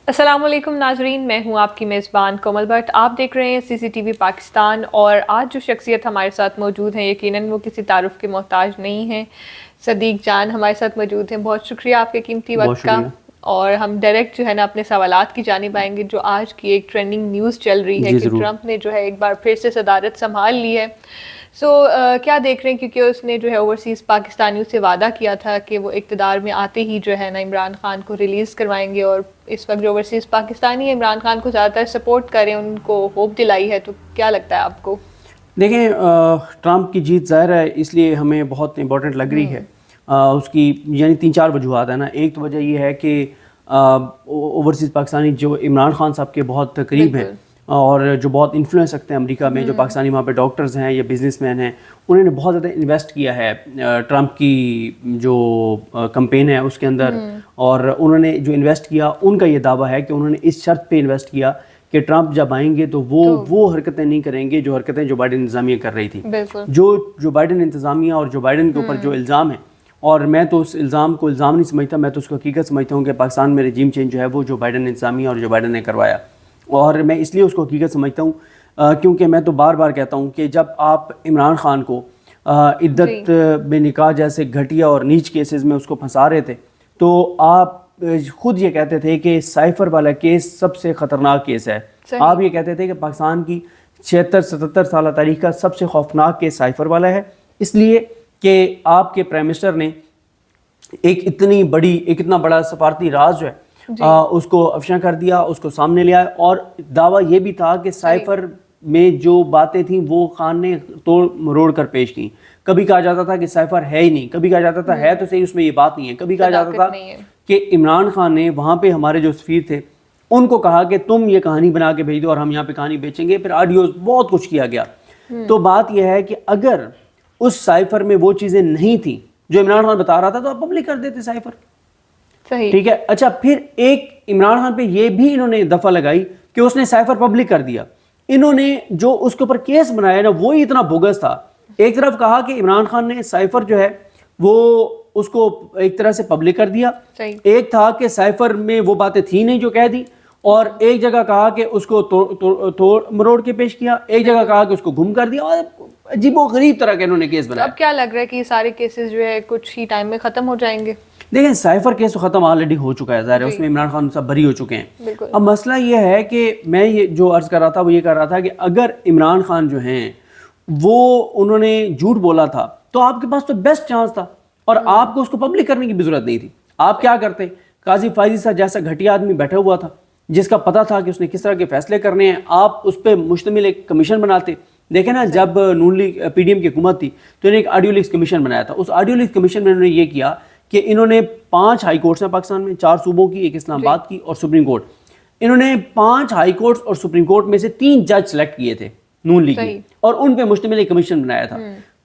السلام علیکم ناظرین، میں ہوں آپ کی میزبان کومل بٹ. آپ دیکھ رہے ہیں CCTV پاکستان. اور آج جو شخصیت ہمارے ساتھ موجود ہیں یقیناً وہ کسی تعارف کے محتاج نہیں ہیں. صدیق جان ہمارے ساتھ موجود ہیں. بہت شکریہ آپ کے قیمتی وقت کا. اور ہم ڈائریکٹ جو ہے نا اپنے سوالات کی جانب آئیں گے. جو آج کی ایک ٹرینڈنگ نیوز چل رہی ہے کہ ٹرمپ نے جو ہے ایک بار پھر سے صدارت سنبھال لی ہے. کیا دیکھ رہے ہیں، کیونکہ اس نے جو ہے اوورسیز پاکستانیوں سے وعدہ کیا تھا کہ وہ اقتدار میں آتے ہی جو ہے نا عمران خان کو ریلیز کروائیں گے. اور اس وقت جو اوورسیز پاکستانی عمران خان کو زیادہ تر سپورٹ کریں، ان کو ہوپ دلائی ہے. تو کیا لگتا ہے آپ کو؟ دیکھیں، ٹرمپ کی جیت ظاہر ہے، اس لیے ہمیں بہت امپورٹنٹ لگ رہی ہے. اس کی یعنی 3-4 وجوہات ہیں نا. ایک تو وجہ یہ ہے کہ اوورسیز پاکستانی جو عمران خان صاحب کے بہت قریب ہیں اور جو بہت انفلوئنس رکھتے ہیں امریکہ میں، جو پاکستانی وہاں پہ ڈاکٹرز ہیں یا بزنس مین ہیں، انہوں نے بہت زیادہ انویسٹ کیا ہے ٹرمپ کی جو کمپین ہے اس کے اندر. اور انہوں نے جو انویسٹ کیا، ان کا یہ دعویٰ ہے کہ انہوں نے اس شرط پہ انویسٹ کیا کہ ٹرمپ جب آئیں گے تو وہ حرکتیں نہیں کریں گے جو حرکتیں جو بائیڈن انتظامیہ کر رہی تھی. جو بائیڈن انتظامیہ اور جو بائیڈن کے اوپر جو الزام ہے، اور میں تو اس الزام کو الزام نہیں سمجھتا، میں تو اس کو حقیقت سمجھتا ہوں کہ پاکستان میں رجیم چینج جو ہے وہ جو بائیڈن انتظامیہ اور جو بائیڈن نے کروایا. اور میں اس لیے اس کو حقیقت سمجھتا ہوں کیونکہ میں تو بار بار کہتا ہوں کہ جب آپ عمران خان کو عدت بے نکاح جیسے گھٹیا اور نیچ کیسز میں اس کو پھنسا رہے تھے، تو آپ خود یہ کہتے تھے کہ سائفر والا کیس سب سے خطرناک کیس ہے. آپ یہ کہتے تھے کہ پاکستان کی 76-77 سالہ تاریخ کا سب سے خوفناک کیس سائفر والا ہے، اس لیے کہ آپ کے پرائم منسٹر نے ایک اتنا بڑا سفارتی راز جو ہے اس کو افشاں کر دیا، اس کو سامنے لیا. اور دعویٰ یہ بھی تھا کہ سائفر میں جو باتیں تھیں وہ خان نے توڑ مروڑ کر پیش کی. کبھی کہا جاتا تھا کہ سائفر ہے ہی نہیں، کبھی کہا جاتا تھا ہے تو صحیح، اس میں یہ بات نہیں ہے. کبھی کہا جاتا تھا کہ عمران خان نے وہاں پہ ہمارے جو سفیر تھے ان کو کہا کہ تم یہ کہانی بنا کے بھیج دو اور ہم یہاں پہ کہانی بیچیں گے. پھر آڈیوز بہت کچھ کیا گیا. تو بات یہ ہے کہ اگر اس سائفر میں وہ چیزیں نہیں تھیں جو عمران خان بتا رہا تھا تو آپ پبلک کر دیتے سائفر. ٹھیک ہے. اچھا، پھر ایک عمران خان پہ یہ بھی انہوں نے دفعہ لگائی کہ اس نے سائفر پبلک کر دیا. انہوں نے جو اس کے اوپر کیس بنایا نا وہی اتنا بوگس تھا. ایک طرف کہا کہ عمران خان نے سائفر جو ہے وہ اس کو ایک طرح سے پبلک کر دیا، ایک تھا کہ سائفر میں وہ باتیں تھیں نہیں جو کہہ دی، اور ایک جگہ کہا کہ اس کو توڑ مروڑ کے پیش کیا، ایک جگہ کہا کہ اس کو گم کر دیا. اور عجیب و غریب طرح کے انہوں نے کیس بنایا. اب کیا لگ رہا ہے کہ یہ سارے کیسز جو ہے کچھ ہی ٹائم میں ختم ہو جائیں گے؟ دیکھیں، سائفر کیس تو ختم آلریڈی ہو چکا ہے، ظاہر ہے اس میں عمران خان صاحب بری ہو چکے ہیں. اب مسئلہ یہ ہے کہ میں یہ جو عرض کر رہا تھا وہ یہ کر رہا تھا کہ اگر عمران خان جو ہیں وہ انہوں نے جھوٹ بولا تھا تو آپ کے پاس تو بیسٹ چانس تھا اور آپ کو اس کو پبلک کرنے کی بھی ضرورت نہیں تھی. آپ کیا کرتے؟ قاضی فائزی صاحب جیسا گھٹیا آدمی بیٹھا ہوا تھا جس کا پتہ تھا کہ اس نے کس طرح کے فیصلے کرنے ہیں، آپ اس پہ مشتمل ایک کمیشن بناتے. دیکھیں نا، جب نون لیگ PDM کی حکومت تھی تو انہوں نے ایک آڈیو لیکس کمیشن بنایا تھا. اس آڈیو لیکس کمیشن میں انہوں نے یہ کیا کہ انہوں نے 5 ہائی کورٹس ہیں پاکستان میں، 4 صوبوں کی، ایک اسلام آباد کی اور سپریم کورٹ. انہوں نے 5 ہائی کورٹس اور سپریم کورٹ میں سے 3 جج سلیکٹ کیے تھے نون لیگ میں، اور ان پہ مشتمل ایک کمیشن بنایا تھا.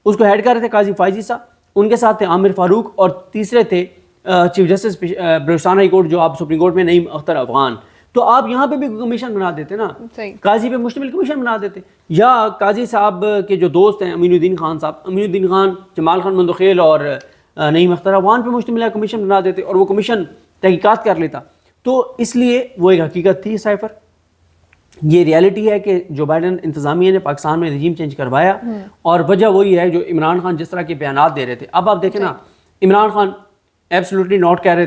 اس کو ہیڈ کر رہے تھے قاضی فائزی صاحب، ان کے ساتھ تھے عامر فاروق، اور تیسرے تھے chief justice Balochistan high court جو آپ سپریم کورٹ میں نعیم اختر افغان. تو آپ یہاں پہ بھی کمیشن بنا دیتے نا، قاضی پہ مشتمل کمیشن بنا دیتے. یا قاضی صاحب کے جو دوست ہیں امین الدین خان صاحب، امین الدین خان، جمال خان مندوخیل اور نعیم اختر افغان پہ مشتمل کمیشن بنا دیتے اور وہ کمیشن تحقیقات کر لیتا. تو اس لیے وہ ایک حقیقت تھی سائفر. یہ ریالٹی ہے کہ جو بائیڈن انتظامیہ نے پاکستان میں رجیم چینج کروایا، اور وجہ وہی ہے جو عمران خان جس طرح کے بیانات دے رہے تھے. اب آپ دیکھیں نا، عمران خان ایبسلوٹلی ناٹ کہہ رہے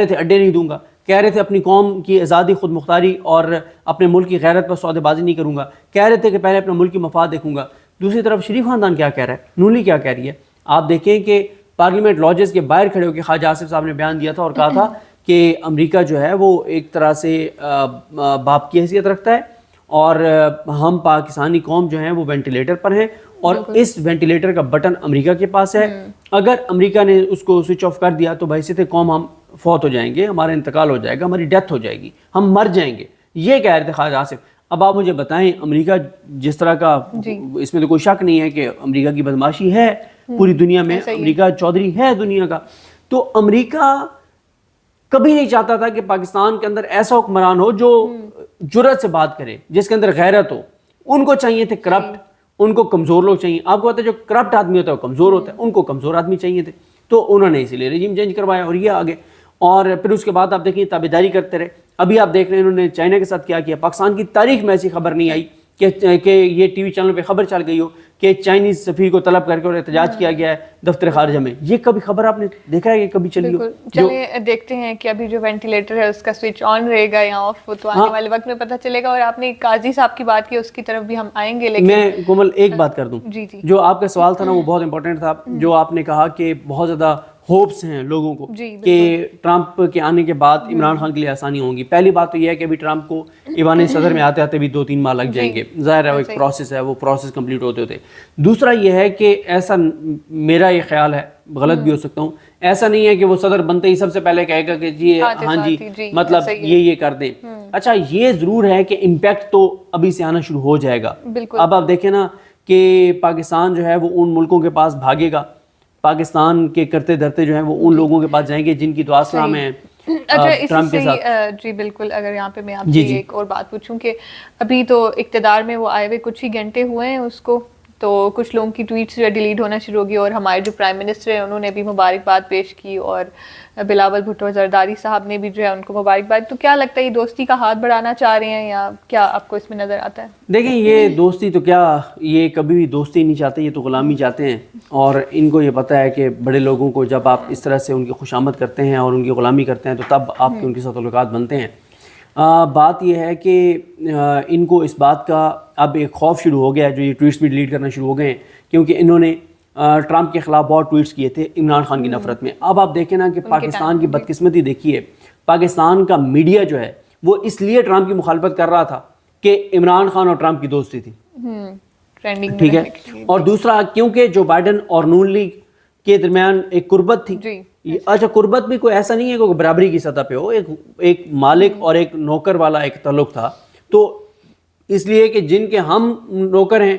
تھے اڈے نہیں دوں گا، کہہ رہے تھے اپنی قوم کی آزادی، خود مختاری اور اپنے ملک کی غیرت پر سودے بازی نہیں کروں گا، کہہ رہے تھے کہ پہلے اپنا ملک کی مفاد دیکھوں گا. دوسری طرف شریف خاندان کیا کہہ رہا ہے، نون لیگ کیا کہہ رہی ہے. آپ دیکھیں کہ پارلیمنٹ لاجز کے باہر کھڑے ہو کے خواجہ آصف صاحب نے بیان دیا تھا اور کہا تھا کہ امریکہ جو ہے وہ ایک طرح سے باپ کی حیثیت رکھتا ہے اور ہم پاکستانی قوم جو ہیں وہ وینٹیلیٹر پر ہیں، اور اس وینٹیلیٹر کا بٹن امریکہ کے پاس ہے. اگر امریکہ نے اس کو سوئچ آف کر دیا تو بحیثیت قوم ہم فوت ہو جائیں گے، ہمارا انتقال ہو جائے گا، ہماری ڈیتھ ہو جائے گی، ہم مر جائیں گے. یہ کہہ رہے تھے خواجہ آصف. اب آپ مجھے بتائیں، امریکہ جس طرح کا، اس میں تو کوئی شک نہیں ہے کہ امریکہ کی بدماشی ہے پوری دنیا میں، امریکہ چودھری ہے دنیا کا. تو امریکہ کبھی نہیں چاہتا تھا کہ پاکستان کے اندر ایسا حکمران ہو جو جرأت سے بات کرے، جس کے اندر غیرت ہو. ان کو چاہیے تھے کرپٹ، ان کو کمزور لوگ چاہیے. آپ کو پتہ ہے جو کرپٹ آدمی ہوتا ہے وہ کمزور ہوتا ہے، ان کو کمزور آدمی چاہیے تھے. تو انہوں نے اسی لیے رجیم چینج کروایا اور یہ آگے. اور پھر اس کے بعد آپ دیکھیں تابعداری کرتے رہے. ابھی آپ دیکھ رہے ہیں انہوں نے چائنا کے ساتھ کیا کیا. پاکستان کی تاریخ میں ایسی خبر نہیں آئی کہ یہ ٹی وی چینل پہ خبر چل گئی ہو کہ چائنیز سفیر کو طلب کر کے اور احتجاج کیا گیا ہے دفتر خارجہ میں. یہ کبھی خبر آپ نے دیکھا ہے کہ کبھی چلی ہو؟ چلیں دیکھتے ہیں کہ ابھی جو وینٹیلیٹر ہے اس کا سوئچ آن رہے گا یا آف، تو آنے والے وقت میں پتہ چلے گا. اور آپ نے قاضی صاحب کی بات کی، اس کی طرف بھی ہم آئیں گے. لیکن میں کومل ایک بات کر دوں، جی جو آپ کا سوال تھا نا وہ بہت امپورٹنٹ تھا. جو آپ نے کہا کہ بہت زیادہ ہوپس ہیں لوگوں کو کہ ٹرمپ کے آنے کے بعد عمران خان کے لیے آسانی ہوں گی. پہلی بات تو یہ ہے کہ ابھی ٹرمپ کو ایوان صدر میں آتے آتے بھی 2-3 ماہ لگ جائیں گے. ظاہر ہے وہ ایک پروسیس ہے، وہ پروسیس کمپلیٹ ہوتے ہوتے. دوسرا یہ ہے کہ ایسا میرا یہ خیال ہے، غلط بھی ہو سکتا ہوں، ایسا نہیں ہے کہ وہ صدر بنتے ہی سب سے پہلے کہے گا کہ جی ہاں جی مطلب یہ کر دیں. اچھا یہ ضرور ہے کہ امپیکٹ تو ابھی سے آنا شروع ہو جائے گا. اب آپ دیکھیں نا کہ پاکستان جو ہے وہ ان ملکوں کے پاس بھاگے گا، پاکستان کے کرتے دھرتے جو ہیں وہ ان لوگوں کے پاس جائیں گے جن کی دعا سلام ہے ٹرمپ کے ساتھ. جی بالکل. اگر یہاں پہ میں آپ سے ایک اور بات پوچھوں کہ ابھی تو اقتدار میں وہ آئے ہوئے کچھ ہی گھنٹے ہوئے ہیں اس کو، تو کچھ لوگوں کی ٹویٹس جو ڈیلیٹ ہونا شروع ہوگی. اور ہمارے جو پرائم منسٹر ہیں انہوں نے بھی مبارکباد پیش کی، اور بلاول بھٹو زرداری صاحب نے بھی جو ہے ان کو مبارکباد. تو کیا لگتا ہے یہ دوستی کا ہاتھ بڑھانا چاہ رہے ہیں یا کیا آپ کو اس میں نظر آتا ہے؟ دیکھیں یہ دوستی تو کیا، یہ کبھی بھی دوستی نہیں چاہتے، یہ تو غلامی چاہتے ہیں. اور ان کو یہ پتہ ہے کہ بڑے لوگوں کو جب آپ اس طرح سے ان کی خوشامد کرتے ہیں اور ان کی غلامی کرتے ہیں تو تب آپ کے ان کے ساتھ تعلقات بنتے ہیں. بات یہ ہے کہ ان کو اس بات کا اب ایک خوف شروع ہو گیا ہے، جو یہ ٹویٹس بھی ڈیلیٹ کرنا شروع ہو گئے ہیں کیونکہ انہوں نے ٹرمپ کے خلاف بہت ٹویٹس کیے تھے عمران خان کی نفرت میں. اب آپ دیکھیں نا کہ پاکستان کی بدقسمتی دیکھیے، پاکستان کا میڈیا جو ہے وہ اس لیے ٹرمپ کی مخالفت کر رہا تھا کہ عمران خان اور ٹرمپ کی دوستی تھی، ٹھیک ہے. اور دوسرا کیونکہ جو بائیڈن اور نون لیگ کے درمیان ایک قربت تھی. اچھا قربت بھی کوئی ایسا نہیں ہے کہ برابری کی سطح پہ ہو، ایک مالک اور ایک نوکر والا ایک تعلق تھا. تو اس لیے کہ جن کے ہم نوکر ہیں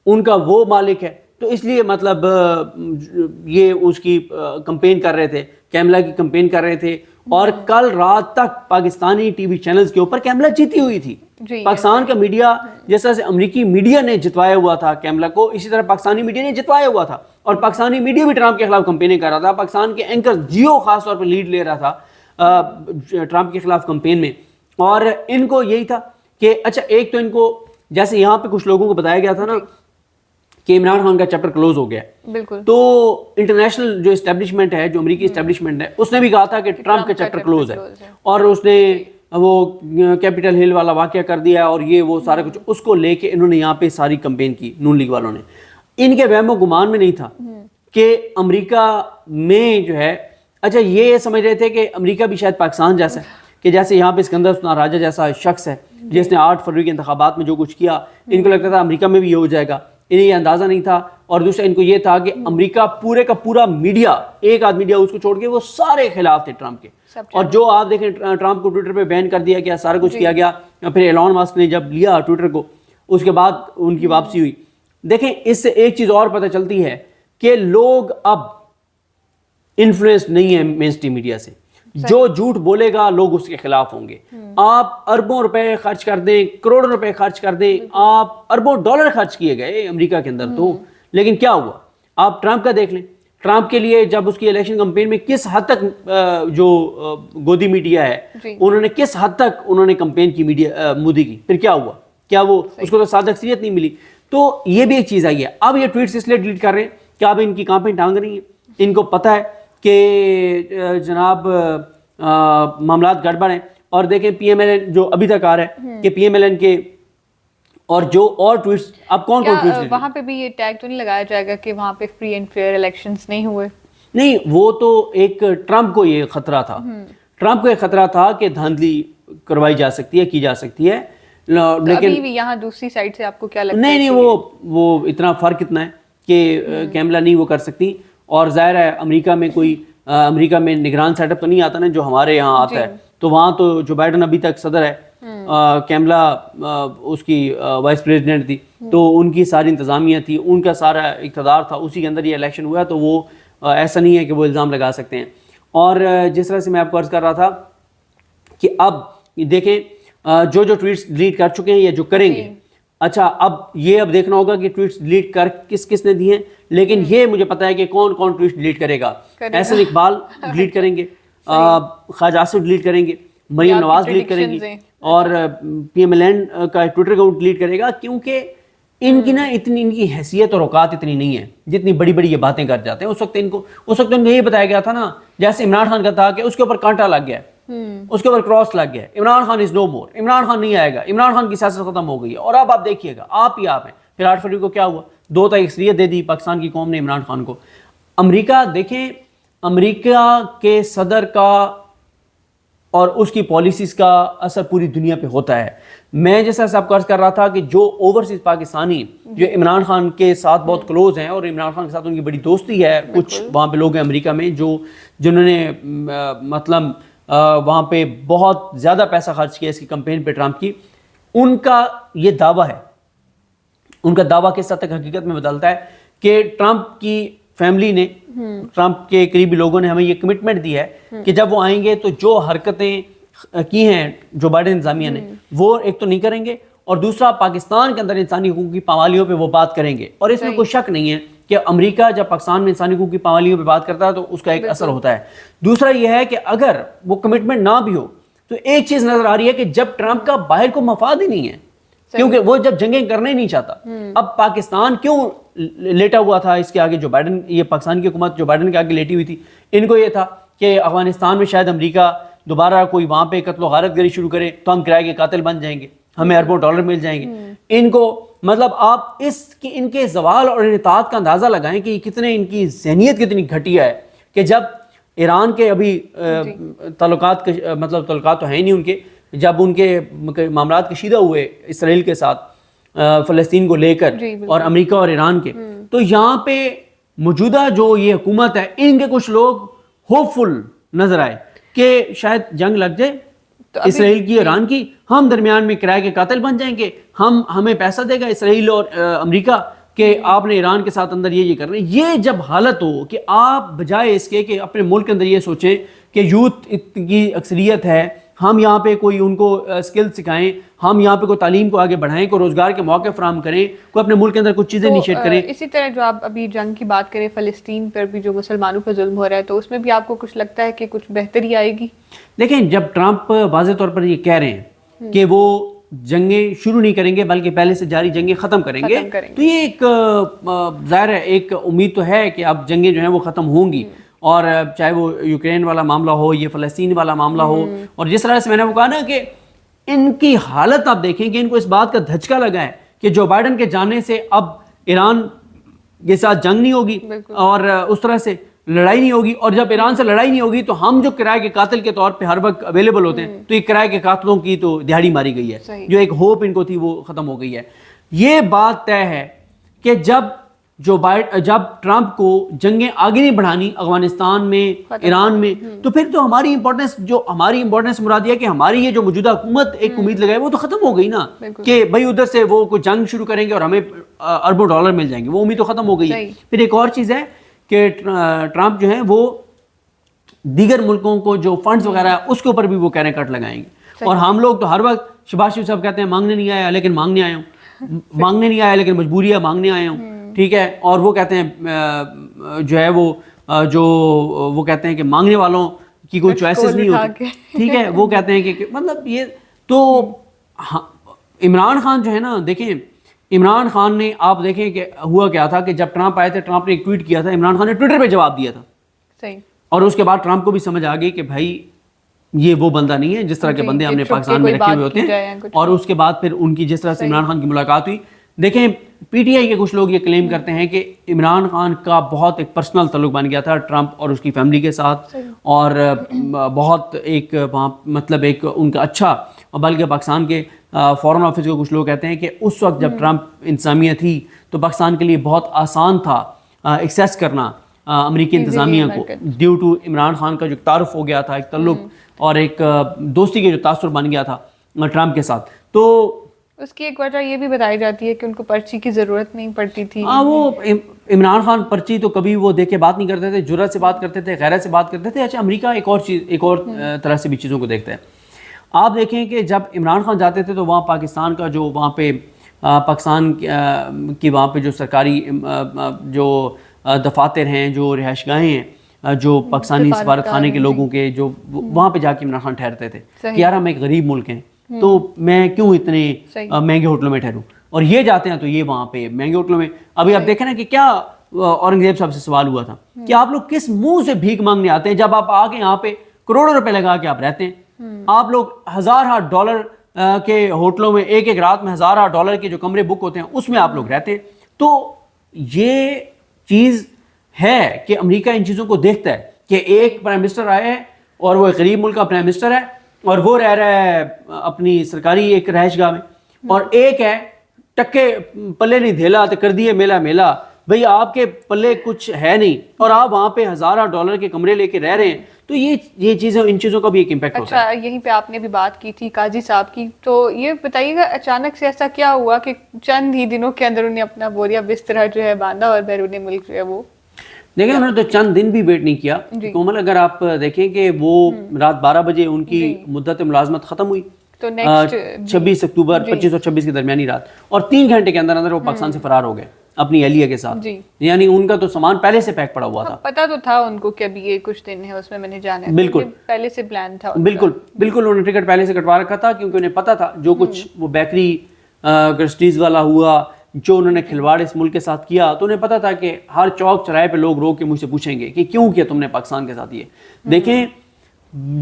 ان کا وہ مالک ہے، تو اس لیے مطلب یہ اس کی کمپین کر رہے تھے، کیملا کی کمپین کر رہے تھے. اور کل رات تک پاکستانی ٹی وی چینلز کے اوپر کیملا جیتی ہوئی تھی. پاکستان کا میڈیا جیسا سے امریکی میڈیا نے جتوایا ہوا تھا کیملا کو، اسی طرح پاکستانی میڈیا نے جتوایا ہوا تھا. اور پاکستانی میڈیا بھی ٹرمپ کے خلاف کمپینیں کر رہا تھا. پاکستان کے اینکر جیو خاص طور پر لیڈ لے رہا تھا ٹرمپ کے خلاف کمپین میں. اور ان کو یہی تھا کہ اچھا ایک تو ان کو جیسے یہاں پہ کچھ لوگوں کو بتایا گیا تھا نا کہ عمران خان کا چیپٹر کلوز ہو گیا ہے، تو انٹرنیشنل جو اسٹیبلشمنٹ ہے، جو امریکی اسٹیبلشمنٹ ہے، اس نے بھی کہا تھا کہ ٹرمپ کا چیپٹر کلوز ہے. اور اس نے وہ کیپٹل ہل والا واقعہ کر دیا اور یہ وہ سارا کچھ، اس کو لے کے انہوں نے یہاں پہ ساری کمپین کی نون لیگ والوں نے. ان کے وہم و گمان میں نہیں تھا کہ امریکہ میں جو ہے، اچھا یہ سمجھ رہے تھے کہ امریکہ بھی شاید پاکستان جیسا ہے کہ جیسے یہاں پہ اسکندر حسن راجہ جیسا شخص ہے جس نے 8 فروری کے انتخابات میں جو کچھ کیا، ان کو لگتا تھا امریکہ میں بھی یہ ہو جائے گا. انہیں یہ اندازہ نہیں تھا. اور دوسرا ان کو یہ تھا کہ امریکہ پورے کا پورا میڈیا، ایک آدھ میڈیا اس کو چھوڑ کے وہ سارے خلاف تھے ٹرمپ کے. اور جو آپ دیکھیں ٹرمپ کو ٹویٹر پہ بین کر دیا گیا، سارا کچھ کیا گیا. پھر ایلون ماسک نے جب لیا ٹویٹر کو، اس کے بعد ان کی واپسی ہوئی. دیکھیں اس سے ایک چیز اور پتہ چلتی ہے کہ لوگ اب انفلوئنس نہیں ہیں مین اسٹریم میڈیا سے. جو جھوٹ بولے گا لوگ اس کے خلاف ہوں گے. آپ اربوں روپے خرچ کر دیں، کروڑوں روپے خرچ کر دیں، آپ اربوں ڈالر خرچ کیے گئے امریکہ کے اندر تو، لیکن کیا ہوا؟ آپ ٹرمپ کا دیکھ لیں. ٹرمپ کے لیے جب اس کی الیکشن کمپین میں کس حد تک جو گودی میڈیا ہے انہوں نے کس حد تک انہوں نے کمپین کی میڈیا مودی کی، پھر کیا ہوا؟ کیا وہ اس کو تو سادہ اکثریت نہیں ملی. تو یہ بھی ایک چیز آئی ہے. اب یہ ٹویٹس اس لیے ڈیلیٹ کر رہے ہیں کہ اب ان کی کانپیں ٹانگ رہی ہیں. ان کو پتہ ہے کہ جناب معاملات گڑبڑ ہیں. اور دیکھیں پی ایم ایل این جو ابھی تک آ رہا ہے کہ پی ایم ایل این کے اور جو اور ٹویٹس، اب کون ٹویٹس وہاں پہ بھی یہ ٹیگ تو نہیں لگایا جائے گا کہ وہاں پہ فری اینڈ فیئر الیکشنز نہیں ہوئے؟ نہیں، وہ تو ایک ٹرمپ کو یہ خطرہ تھا. ٹرمپ کو یہ خطرہ تھا کہ دھاندلی کروائی جا سکتی ہے، کی جا سکتی ہے. لیکن یہاں دوسری سائڈ سے آپ کو کیا لگتا ہے؟ نہیں وہ اتنا فرق اتنا ہے کہ کیملا نہیں وہ کر سکتی. اور ظاہر ہے امریکہ میں نگران سیٹ اپ تو نہیں آتا نا جو ہمارے یہاں آتا ہے. تو وہاں تو جو بائیڈن ابھی تک صدر ہے، کیملا اس کی وائس پریزیڈنٹ تھی، تو ان کی ساری انتظامیہ تھی، ان کا سارا اقتدار تھا، اسی کے اندر یہ الیکشن ہوا. تو وہ ایسا نہیں ہے کہ وہ الزام لگا سکتے ہیں. اور جس طرح سے میں آپ کو عرض کر رہا تھا کہ اب دیکھیں جو ٹویٹس ڈیلیٹ کر چکے ہیں یا جو کریں گے، اچھا اب دیکھنا ہوگا کہ ٹویٹس ڈیلیٹ کر کس نے دیے ہیں. لیکن یہ مجھے پتا ہے کہ کون ٹویٹ ڈیلیٹ کرے گا. احسن اقبال ڈیلیٹ کریں گے، خواجہ آصف ڈیلیٹ کریں گے، مریم نواز ڈیلیٹ کریں گی اور پی ایم ایل این کا ٹویٹر اکاؤنٹ ڈیلیٹ کرے گا، کیونکہ ان کی نا اتنی ان کی حیثیت اور اوقات اتنی نہیں ہے جتنی بڑی بڑی یہ باتیں کر جاتے ہیں. اس وقت ان کو یہ بتایا گیا تھا نا، جیسے عمران خان کا تھا کہ اس کے اوپر کانٹا لگ گیا، اس کے اوپر کراس لگ گیا، عمران خان از نو مور، عمران خان نہیں آئے گا، عمران خان کی سیاست ختم ہو گئی ہے. اور اب آپ دیکھیے گا، آپ ہی آپ ہیں. پھر 8 فروری کو کیا ہوا؟ 2 تک اکثریت دے دی پاکستان کی قوم نے عمران خان کو. امریکہ دیکھیں، امریکہ کے صدر کا اور اس کی پالیسیز کا اثر پوری دنیا پہ ہوتا ہے. میں جیسا آپ کو عرض کر رہا تھا کہ جو اوورسیز پاکستانی جو عمران خان کے ساتھ بہت کلوز ہیں اور عمران خان کے ساتھ ان کی بڑی دوستی ہے، کچھ وہاں پہ لوگ ہیں امریکہ میں جنہوں نے مطلب وہاں پہ بہت زیادہ پیسہ خرچ کیا اس کی کمپین پہ ٹرمپ کی، ان کا یہ دعویٰ ہے. ان کا دعویٰ کس حد تک حقیقت میں بدلتا ہے کہ ٹرمپ کی فیملی نے، ٹرمپ کے قریبی لوگوں نے ہمیں یہ کمٹمنٹ دی ہے کہ جب وہ آئیں گے تو جو حرکتیں کی ہیں جو بائیڈن انتظامیہ نے، وہ ایک تو نہیں کریں گے، اور دوسرا پاکستان کے اندر انسانی حقوق کی پامالیوں پہ وہ بات کریں گے. اور اس میں کوئی شک نہیں ہے کہ امریکہ جب پاکستان میں انسانی حقوق کی پامالیوں پہ بات کرتا ہے تو اس کا ایک اثر ہوتا ہے. دوسرا یہ ہے کہ اگر وہ کمٹمنٹ نہ بھی ہو تو ایک چیز نظر آ رہی ہے کہ جب ٹرمپ کا باہر کو مفاد ہی نہیں ہے، کیونکہ وہ جب جنگیں کرنا ہی نہیں چاہتا. اب پاکستان کیوں لیٹا ہوا تھا اس کے آگے؟ جو بائیڈن، یہ پاکستان کی حکومت جو بائیڈن کے آگے لیٹی ہوئی تھی، ان کو یہ تھا کہ افغانستان میں شاید امریکہ دوبارہ کوئی وہاں پہ قتل و غارت گری شروع کرے تو ہم کرائے کے قاتل بن جائیں گے، ہمیں اربوں ڈالر مل جائیں گے. ان کو مطلب آپ ان کے زوال اور انحطاط کا اندازہ لگائیں کہ کتنے ان کی ذہنیت کتنی گھٹیا ہے کہ جب ایران کے ابھی تعلقات مطلب تعلقات تو ہیں نہیں ان کے، جب ان کے معاملات کشیدہ ہوئے اسرائیل کے ساتھ فلسطین کو لے کر اور امریکہ اور ایران کے، تو یہاں پہ موجودہ جو یہ حکومت ہے، ان کے کچھ لوگ ہوپ فل نظر آئے کہ شاید جنگ لگ جائے اسرائیل کی ایران کی، ہم درمیان میں کرائے کے قاتل بن جائیں گے، ہمیں پیسہ دے گا اسرائیل اور امریکہ کہ آپ نے ایران کے ساتھ اندر یہ کرنا ہے. یہ جب حالت ہو کہ آپ بجائے اس کے کہ اپنے ملک کے اندر یہ سوچیں کہ یوتھ کی اکثریت ہے، ہم یہاں پہ کوئی ان کو اسکل سکھائیں، ہم یہاں پہ کوئی تعلیم کو آگے بڑھائیں، کوئی روزگار کے موقع فراہم کریں، کوئی اپنے ملک کے اندر کچھ چیزیں انیشیٹ کریں. اسی طرح جو آپ ابھی جنگ کی بات کریں، فلسطین پر بھی جو مسلمانوں پہ ظلم ہو رہا ہے، تو اس میں بھی آپ کو کچھ لگتا ہے کہ کچھ بہتری آئے گی؟ دیکھیں، جب ٹرمپ واضح طور پر یہ کہہ رہے ہیں کہ وہ جنگیں شروع نہیں کریں گے بلکہ پہلے سے جاری جنگیں ختم کریں گے، تو یہ ایک ظاہر ہے ایک امید تو ہے کہ اب جنگیں جو ہیں وہ ختم ہوں گی. اور چاہے وہ یوکرین والا معاملہ ہو، یہ فلسطین والا معاملہ ہو، اور جس طرح سے میں نے وہ کہا نا کہ ان کی حالت آپ دیکھیں کہ ان کو اس بات کا دھچکا لگا ہے کہ جو بائیڈن کے جانے سے اب ایران کے ساتھ جنگ نہیں ہوگی اور اس طرح سے لڑائی نہیں ہوگی، اور جب ایران سے لڑائی نہیں ہوگی تو ہم جو کرائے کے قاتل کے طور پہ ہر وقت اویلیبل ہوتے ہیں، تو یہ کرائے کے قاتلوں کی تو دہاڑی ماری گئی ہے، جو ایک ہوپ ان کو تھی وہ ختم ہو گئی ہے. یہ بات طے ہے کہ جب ٹرمپ کو جنگیں آگے نہیں بڑھانی افغانستان میں، ایران میں، تو پھر تو ہماری امپورٹنس مراد یہ کہ ہماری یہ جو موجودہ حکومت ایک امید لگائے وہ تو ختم ہو گئی نا، کہ بھائی ادھر سے وہ کوئی جنگ شروع کریں گے اور ہمیں اربوں ڈالر مل جائیں گے، وہ امید تو ختم ہو گئی ہے. پھر ایک اور چیز ہے کہ ٹرمپ جو ہیں وہ دیگر ملکوں کو جو فنڈز وغیرہ ہے اس کے اوپر بھی وہ کہہ رہے ہیں کٹ لگائیں گے. اور ہم لوگ تو ہر وقت شہباز شریف صاحب کہتے ہیں مانگنے نہیں آیا لیکن مانگنے آیا ہوں، مانگنے نہیں آیا لیکن مجبوری ہے مانگنے آیا ہوں، ٹھیک ہے. اور وہ کہتے ہیں جو ہے وہ کہتے ہیں کہ مانگنے والوں کی کوئی چوائسز نہیں ہوتی، ٹھیک ہے. وہ کہتے ہیں کہ مطلب یہ تو عمران خان جو ہے نا، دیکھیں عمران خان نے، آپ دیکھیں کہ ہوا کیا تھا کہ جب ٹرمپ آئے تھے، ٹرمپ نے ایک ٹویٹ کیا تھا، عمران خان نے ٹویٹر پہ جواب دیا تھا، صحیح. اور اس کے بعد ٹرمپ کو بھی سمجھ آ گئی کہ بھائی یہ وہ بندہ نہیں ہے جس طرح کے بندے ہم نے پاکستان میں رکھے ہوئے ہوتے ہیں. اور اس کے بعد پھر ان کی جس طرح سے عمران خان کی ملاقات ہوئی، دیکھیں پی ٹی آئی کے کچھ لوگ یہ کلیم کرتے ہیں کہ عمران خان کا بہت ایک پرسنل تعلق بن گیا تھا ٹرمپ اور اس کی فیملی کے ساتھ، اور بہت ایک مطلب ایک ان کا اچھا، بلکہ پاکستان کے فارن آفس کے کچھ لوگ کہتے ہیں کہ اس وقت جب ٹرمپ انتظامیہ تھی تو پاکستان کے لیے بہت آسان تھا ایکسیس کرنا امریکی انتظامیہ کو، ڈیو ٹو عمران خان کا جو تعارف ہو گیا تھا، ایک تعلق اور ایک دوستی کے جو تاثر بن گیا تھا ٹرمپ کے ساتھ. تو اس کی ایک وجہ یہ بھی بتائی جاتی ہے کہ ان کو پرچی کی ضرورت نہیں پڑتی تھی. وہ عمران خان پرچی تو کبھی وہ دیکھ کے بات نہیں کرتے تھے، جرأت سے بات کرتے تھے، غیرت سے بات کرتے تھے. اچھا، امریکہ ایک اور طرح سے بھی چیزوں کو دیکھتا ہے. آپ دیکھیں کہ جب عمران خان جاتے تھے تو وہاں پاکستان کا جو وہاں پہ پاکستان کی وہاں پہ جو سرکاری جو دفاتر ہیں، جو رہائش گاہیں ہیں، جو پاکستانی سفارت خانے کے لوگوں کے جو وہاں پہ جا کے عمران خان ٹھہرتے تھے کہ یار ہم ایک غریب ملک ہیں تو میں کیوں اتنے مہنگے ہوٹلوں میں ٹھہروں, اور یہ جاتے ہیں تو یہ وہاں پہ مہنگے ہوٹلوں میں. ابھی آپ دیکھیں نا کہ کیا اورنگزیب صاحب سے سوال ہوا تھا کہ آپ لوگ کس منہ سے بھیک مانگنے آتے ہیں جب آپ آگے یہاں پہ کروڑوں روپے لگا کے آپ رہتے ہیں, آپ لوگ $1000 کے ہوٹلوں میں ایک رات میں $1000 کے جو کمرے بک ہوتے ہیں اس میں آپ لوگ رہتے ہیں. تو یہ چیز ہے کہ امریکہ ان چیزوں کو دیکھتا ہے کہ ایک پرائم منسٹر آیا ہے اور وہ ایک غریب ملک کا پرائم منسٹر ہے اور وہ رہ رہا ہے اپنی سرکاری ایک رہائش گاہ میں, اور ایک ہے ٹکے پلے نہیں دھیلا تو کر دیے میلا میلا, بھئی آپ کے پلے کچھ ہے نہیں اور آپ وہاں پہ $1000 کے کمرے لے کے رہ رہے ہیں. تو یہ چیزیں ان چیزوں کا بھی ایک امپیکٹ ہوتا ہے. اچھا, یہیں پہ آپ نے بھی بات کی تھی قاضی صاحب کی, تو یہ بتائیے گا اچانک سے ایسا کیا ہوا کہ چند ہی دنوں کے اندر انہیں اپنا بوریا بستر جو ہے باندھا اور بیرون ملک جو ہے وہ دیکھیں انہوں نے تو چند دن بھی ویٹ نہیں کیا. کومل اگر آپ دیکھیں کہ وہ رات 12 بجے ان کی مدت ملازمت ختم ہوئی تو 26 اکتوبر 25 اور 26 کی درمیانی رات, اور 3 گھنٹے کے اندر اندر وہ پاکستان سے فرار ہو گئے اپنی اہلیہ کے ساتھ. یعنی ان کا تو سامان پہلے سے پیک پڑا ہوا تھا, پتا تو تھا ان کو کہ ابھی یہ کچھ دن ہے اس میں نے جانا ہے, بالکل پہلے سے پلان تھا. بالکل انہوں نے ٹکٹ پہلے سے کٹوا رکھا تھا کیونکہ انہیں پتا تھا جو کچھ وہ بیکری کرسٹیز والا ہوا, جو انہوں نے کھلواڑ اس ملک کے ساتھ کیا, تو انہیں پتا تھا کہ ہر چوک چراہے پہ لوگ رو کے مجھ سے پوچھیں گے کہ کیوں کیا تم نے پاکستان کے ساتھ یہ. دیکھیں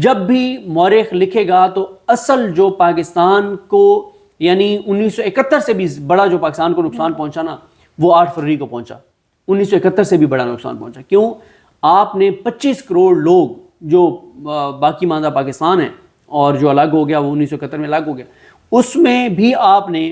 جب بھی مورخ لکھے گا تو اصل جو پاکستان کو یعنی 1971 سے بھی بڑا جو پاکستان کو نقصان پہنچا نا وہ 8 فروری کو پہنچا. 1971 سے بھی بڑا نقصان پہنچا. کیوں؟ آپ نے 25 کروڑ لوگ جو باقی ماندہ پاکستان ہیں اور جو الگ ہو گیا وہ 1971 میں الگ ہو گیا, اس میں بھی آپ نے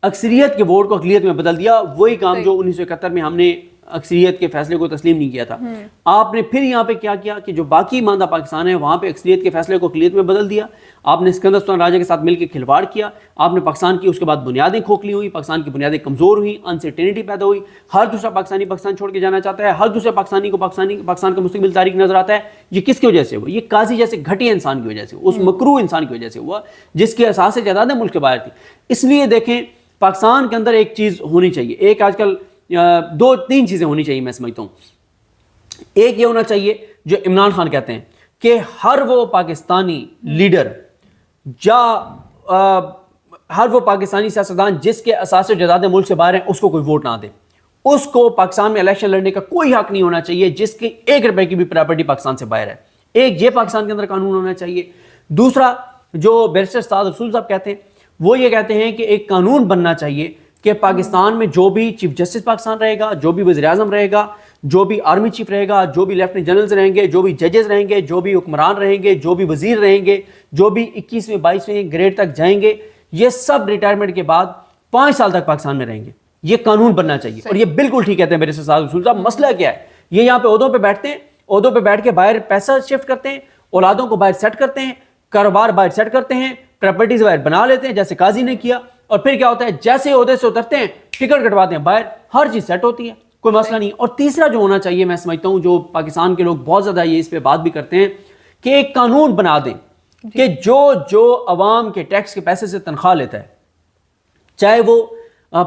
اکثریت کے ووٹ کو اقلیت میں بدل دیا. وہی کام جو 1971 میں ہم نے اکثریت کے فیصلے کو تسلیم نہیں کیا تھا, آپ نے پھر یہاں پہ کیا کیا کہ جو باقی ماندہ پاکستان ہے وہاں پہ اکثریت کے فیصلے کو اقلیت میں بدل دیا. آپ نے اسکندر سلطان راجہ کے ساتھ مل کے کھلواڑ کیا, آپ نے پاکستان کی اس کے بعد بنیادیں کھوکھلی ہوئی, پاکستان کی بنیادیں کمزور ہوئی, انسرٹینٹی پیدا ہوئی, ہر دوسرا پاکستانی پاکستان چھوڑ کے جانا چاہتا ہے, ہر دوسرے پاکستانی کو پاکستان کا مستقبل تاریخ نظر آتا ہے. یہ کس کی وجہ سے ہوا؟ یہ قاضی جیسے گھٹیا انسان کی وجہ سے, اس مکروہ انسان کی وجہ سے ہوا جس کی اساس جائیدادیں ملک کے باہر تھی. اس لیے دیکھیں پاکستان کے اندر ایک چیز ہونی چاہیے, ایک آج کل 2-3 چیزیں ہونی چاہیے میں سمجھتا ہوں. ایک یہ ہونا چاہیے جو عمران خان کہتے ہیں کہ ہر وہ پاکستانی لیڈر ہر وہ پاکستانی سیاستدان جس کے اساس و جائیدادیں ملک سے باہر ہیں اس کو کوئی ووٹ نہ دے. اس کو پاکستان میں الیکشن لڑنے کا کوئی حق نہیں ہونا چاہیے جس کی 1 روپے کی بھی پراپرٹی پاکستان سے باہر ہے. ایک یہ پاکستان کے اندر قانون ہونا چاہیے. دوسرا جو بیرسٹر سعد رسول صاحب کہتے ہیں وہ یہ کہتے ہیں کہ ایک قانون بننا چاہیے کہ پاکستان میں جو بھی چیف جسٹس پاکستان رہے گا, جو بھی وزیر اعظم رہے گا, جو بھی آرمی چیف رہے گا, جو بھی لیفٹنٹ جنرلز رہیں گے, جو بھی ججز رہیں گے, جو بھی حکمران رہیں گے, جو بھی وزیر رہیں گے, جو بھی 21ویں 22ویں گریڈ تک جائیں گے, یہ سب ریٹائرمنٹ کے بعد 5 سال تک پاکستان میں رہیں گے. یہ قانون بننا چاہیے. اور یہ بالکل ٹھیک کہتے ہیں بیرسٹر سعد رسول صاحب. مسئلہ کیا ہے؟ یہ یہاں پہ عہدوں پہ بیٹھتے ہیں, عہدوں پہ بیٹھ کے باہر پیسہ شفٹ کرتے ہیں, اولادوں کو باہر سیٹ کرتے ہیں, کاروبار باہر سیٹ کرتے ہیں, پراپرٹیز باہر بنا لیتے ہیں جیسے قاضی نے کیا, اور پھر کیا ہوتا ہے جیسے عہدے سے اترتے ہیں ٹکٹ کٹواتے ہیں باہر, ہر چیز سیٹ ہوتی ہے, کوئی مسئلہ نہیں. اور تیسرا جو ہونا چاہیے میں سمجھتا ہوں جو پاکستان کے لوگ بہت زیادہ یہ اس پہ بات بھی کرتے ہیں کہ ایک قانون بنا دیں کہ جو عوام کے ٹیکس کے پیسے سے تنخواہ لیتا ہے, چاہے وہ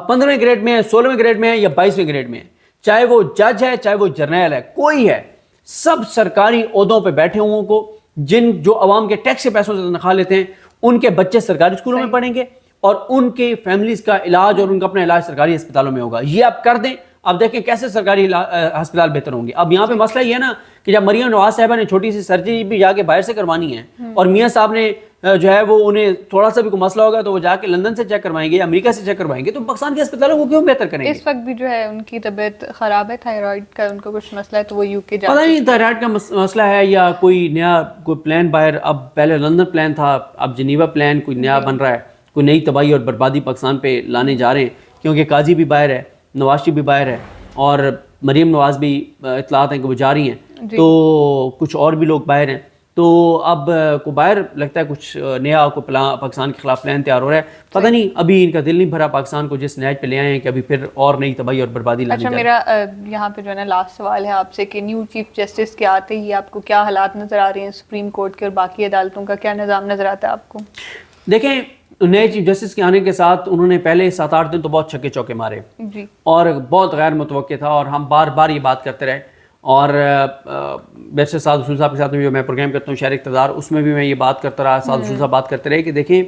15ویں گریڈ میں ہے, 16ویں گریڈ میں ہے یا 22ویں گریڈ میں ہے, چاہے وہ جج ہے, چاہے وہ جرنیل ہے, کوئی ہے, سب سرکاری عہدوں پہ بیٹھے ہوں کو جو عوام کے ٹیکس کے پیسوں سے تنخواہ لیتے ہیں ان کے بچے سرکاری اسکولوں میں پڑھیں گے اور ان کے فیملیز کا علاج اور ان کا اپنا علاج سرکاری ہسپتالوں میں ہوگا. یہ آپ کر دیں, اب دیکھیں کیسے سرکاری ہسپتال بہتر ہوں گے. اب یہاں پہ مسئلہ یہ ہے نا کہ جب مریم نواز صاحبہ نے چھوٹی سی سرجری بھی جا کے باہر سے کروانی ہے اور میاں صاحب نے جو ہے وہ انہیں تھوڑا سا بھی کوئی مسئلہ ہوگا تو وہ جا کے لندن سے چیک کروائیں گے یا امریکہ سے چیک کروائیں گے, تو پاکستان کے ہسپتالوں کو کیوں بہتر کریں گے؟ اس وقت بھی جو ہے ان کی طبیعت خراب ہے, تھائرائیڈ کا ان کو کچھ مسئلہ ہے تو وہ یو کے پتہ نہیں تھائرائیڈ کا مسئلہ ہے یا کوئی نیا کوئی پلان باہر, اب پہلے لندن پلان تھا, اب جنیوا پلان کوئی نیا بن رہا ہے, کوئی نئی تباہی اور بربادی پاکستان پہ لانے جا رہے ہیں کیونکہ قاضی بھی باہر ہے, نواز شریف بھی باہر ہے اور مریم نواز بھی اطلاعات ہیں کہ وہ جا رہی ہیں, تو کچھ اور بھی لوگ باہر ہیں. تو اب کو باہر لگتا ہے کچھ نیا کو پاکستان کے خلاف پلان تیار ہو رہا ہے. پتہ نہیں ابھی ان کا دل نہیں بھرا پاکستان کو جس نہج پہ لے آئے ہیں کہ ابھی پھر اور نئی تباہی اور بربادی لانے جا رہی ہے. اچھا, میرا یہاں پہ جو ہے نا لاسٹ سوال ہے آپ سے کہ نیو چیف جسٹس کے آتے ہی آپ کو کیا حالات نظر آ رہے ہیں سپریم کورٹ کے اور باقی عدالتوں کا کیا نظام نظر آتا ہے آپ کو؟ دیکھیں نئے چیف جسٹس کے آنے کے ساتھ انہوں نے پہلے 7-8 دن تو بہت چھکے چوکے مارے اور بہت غیر متوقع تھا اور ہم بار بار یہ بات کرتے رہے اور بیرسٹر سعد رسول صاحب کے ساتھ جو میں پروگرام کرتا ہوں شہر اقتدار، اس میں بھی میں یہ بات کرتا رہا، سعد رسول صاحب بات کرتے رہے کہ دیکھیں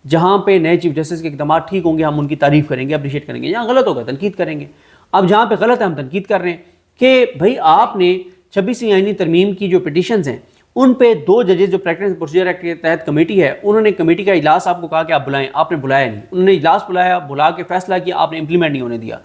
جہاں پہ نئے چیف جسٹس کے اقدامات ٹھیک ہوں گے ہم ان کی تعریف کریں گے، اپریشیٹ کریں گے، جہاں غلط ہوگا تنقید کریں گے. اب جہاں پہ غلط ہے ہم تنقید کر رہے ہیں کہ بھائی آپ نے 26ویں آئینی ترمیم کی جو پٹیشنز ہیں ان پہ 2 ججز جو پریکٹس اینڈ پروسیجر ایکٹ کے تحت کمیٹی ہے، انہوں نے کمیٹی کا اجلاس آپ کو کہا کہ آپ بلائیں، آپ نے بلایا نہیں. انہوں نے اجلاس بلایا، بلا کے فیصلہ کیا، آپ نے امپلیمنٹ نہیں ہونے دیا.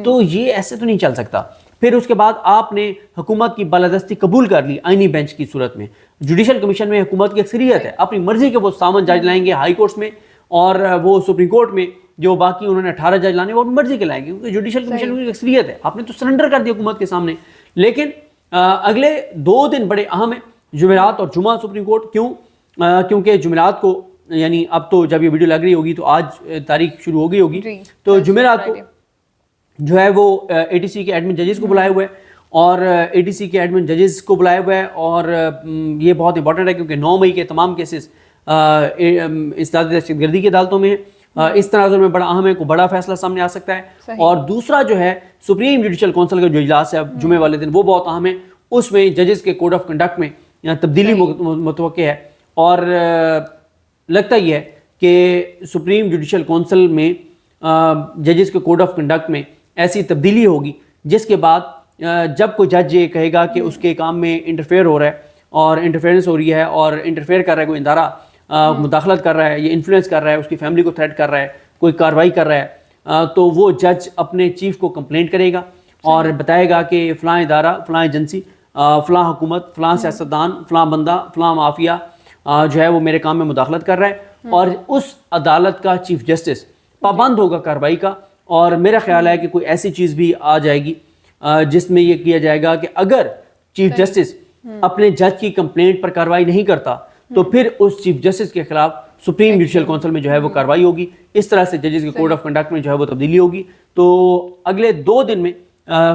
تو یہ ایسے تو نہیں چل سکتا. پھر اس کے بعد آپ نے حکومت کی بالادستی قبول کر لی آئینی بینچ کی صورت میں. جوڈیشل کمیشن میں حکومت کی اکثریت ہے، اپنی مرضی کے وہ سامن جج لائیں گے ہائی کورٹس میں، اور وہ سپریم کورٹ میں جو باقی انہوں نے 18 جج لانے وہ اپنی مرضی کے لائیں گے، کیونکہ جوڈیشل کمیشن کی اکثریت ہے. آپ نے تو سرنڈر کر دیا حکومت کے سامنے. لیکن اگلے 2 دن بڑے اہم ہیں، جمعرات اور جمعہ سپریم کورٹ. کیوں؟ کیونکہ جمعرات کو، یعنی اب تو جب یہ ویڈیو لگ رہی ہوگی تو آج تاریخ شروع ہو گئی ہوگی، تو جمعرات کو جو ہے وہ اے ٹی سی کے ایڈمن ججز کو بلائے ہوئے ہیں، اور اے ٹی سی کے ایڈمن ججز کو بلائے ہوئے ہیں. اور یہ بہت امپورٹنٹ ہے کیونکہ 9 مئی کے تمام کیسز استداد دہشت گردی کی عدالتوں میں ہیں. اس تناظر میں بڑا اہم ہے، کوئی بڑا فیصلہ سامنے آ سکتا ہے. اور دوسرا جو ہے سپریم جوڈیشل کونسل کا جو اجلاس ہے جمعے والے دن، وہ بہت اہم ہے. اس میں ججز کے کوڈ آف کنڈکٹ میں تبدیلی متوقع ہے، اور لگتا ہی ہے کہ سپریم جوڈیشل کونسل میں ججز کے کوڈ آف کنڈکٹ میں ایسی تبدیلی ہوگی جس کے بعد جب کوئی جج یہ کہے گا کہ اس کے کام میں انٹرفیئر ہو رہا ہے اور انٹرفیئرنس ہو رہی ہے اور انٹرفیئر کر رہا ہے کوئی ادارہ، مداخلت کر رہا ہے، یہ انفلوئنس کر رہا ہے، اس کی فیملی کو تھریٹ کر رہا ہے، کوئی کارروائی کر رہا ہے، تو وہ جج اپنے چیف کو کمپلینٹ کرے گا اور بتائے گا کہ فلاں ادارہ، فلاں ایجنسی، فلاں حکومت، فلاں سیاستدان، فلاں بندہ، فلاں مافیا جو ہے وہ میرے کام میں مداخلت کر رہا ہے. اور اس عدالت کا چیف جسٹس پابند ہوگا کارروائی کا. اور میرا خیال ہے کہ کوئی ایسی چیز بھی آ جائے گی جس میں یہ کیا جائے گا کہ اگر چیف جسٹس اپنے جج کی کمپلینٹ پر کارروائی نہیں کرتا تو پھر اس چیف جسٹس کے خلاف سپریم جوڈیشل کونسل میں جو ہے وہ کارروائی ہوگی. اس طرح سے ججز کے کوڈ آف کنڈکٹ میں جو ہے وہ تبدیلی ہوگی. تو اگلے 2 دن میں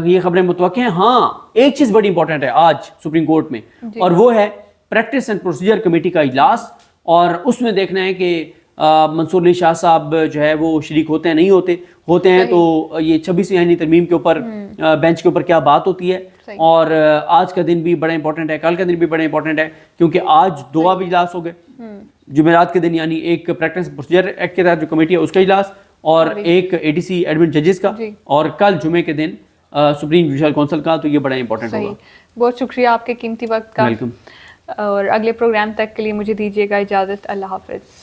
یہ خبریں متوقع ہیں. ہاں ایک چیز بڑی امپورٹنٹ ہے آج سپریم کورٹ میں، اور وہ ہے پریکٹس اینڈ پروسیجر کمیٹی کا اجلاس. اور اس میں دیکھنا ہے کہ منصور علی شاہ صاحب جو ہے وہ شریک ہوتے ہیں نہیں ہوتے ہیں، تو یہ 26ویں آئینی ترمیم کے اوپر بینچ کے اوپر کیا بات ہوتی ہے. اور آج کا دن بھی بڑا امپورٹنٹ ہے، کل کا دن بھی بڑا امپورٹنٹ ہے، کیونکہ آج 2 اب اجلاس ہو گئے. جمعرات کے دن یعنی ایک پریکٹس پروسیجر ایکٹ کے تحت جو کمیٹی ہے اس کا اجلاس، اور ایک اے ٹی سی ایڈمن ججز کا، اور کل جمعے کے دن سپریم جوڈیشل کونسل کا. تو یہ بڑا امپورٹنٹ ہوگا. بہت شکریہ آپ کے قیمتی وقت کا. ویلکم. اور اگلے پروگرام تک کے لیے مجھے دیجیے گا اجازت. اللہ حافظ.